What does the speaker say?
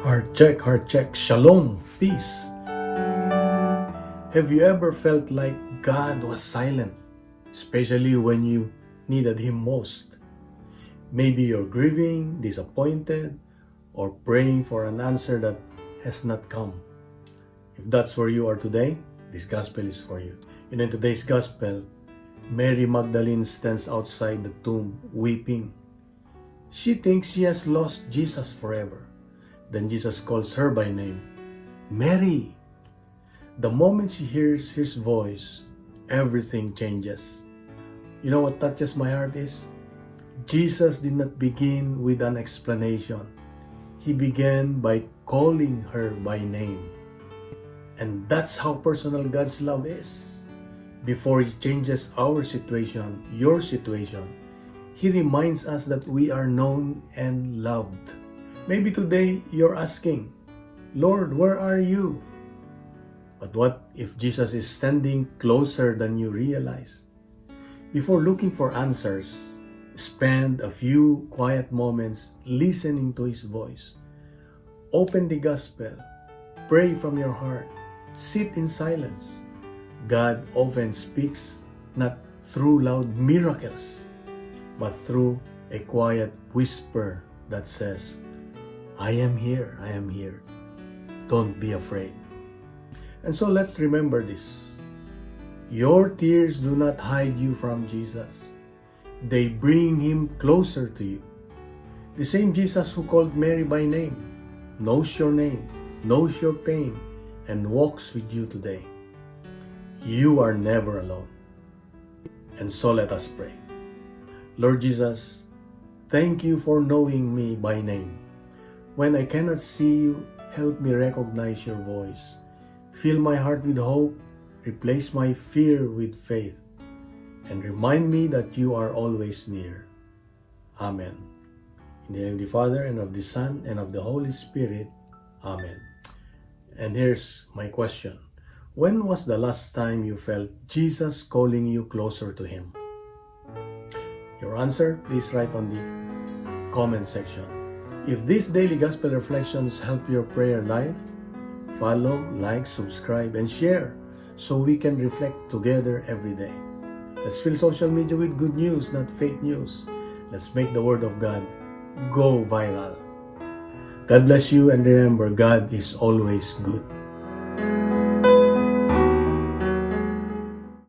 Heart check, shalom, peace. Have you ever felt like God was silent, especially when you needed Him most? Maybe you're grieving, disappointed, or praying for an answer that has not come. If that's where you are today, this gospel is for you. In today's gospel, Mary Magdalene stands outside the tomb weeping. She thinks she has lost Jesus forever. Then Jesus calls her by name, Mary. The moment she hears His voice, everything changes. You know what touches my heart is? Jesus did not begin with an explanation. He began by calling her by name. And that's how personal God's love is. Before He changes our situation, your situation, He reminds us that we are known and loved. Maybe today you're asking, Lord, where are you? But what if Jesus is standing closer than you realized? Before looking for answers, spend a few quiet moments listening to His voice. Open the gospel, pray from your heart, sit in silence. God often speaks not through loud miracles, but through a quiet whisper that says, I am here, I am here. Don't be afraid. And so let's remember this. Your tears do not hide you from Jesus. They bring Him closer to you. The same Jesus who called Mary by name knows your name, knows your pain, and walks with you today. You are never alone. And so let us pray. Lord Jesus, thank you for knowing me by name. When I cannot see you, help me recognize your voice. Fill my heart with hope, replace my fear with faith, and remind me that you are always near. Amen. In the name of the Father, and of the Son, and of the Holy Spirit. Amen. And here's my question. When was the last time you felt Jesus calling you closer to Him? Your answer, please write on the comment section. If these daily gospel reflections help your prayer life, follow, like, subscribe, and share so we can reflect together every day. Let's fill social media with good news, not fake news. Let's make the Word of God go viral. God bless you, and remember, God is always good.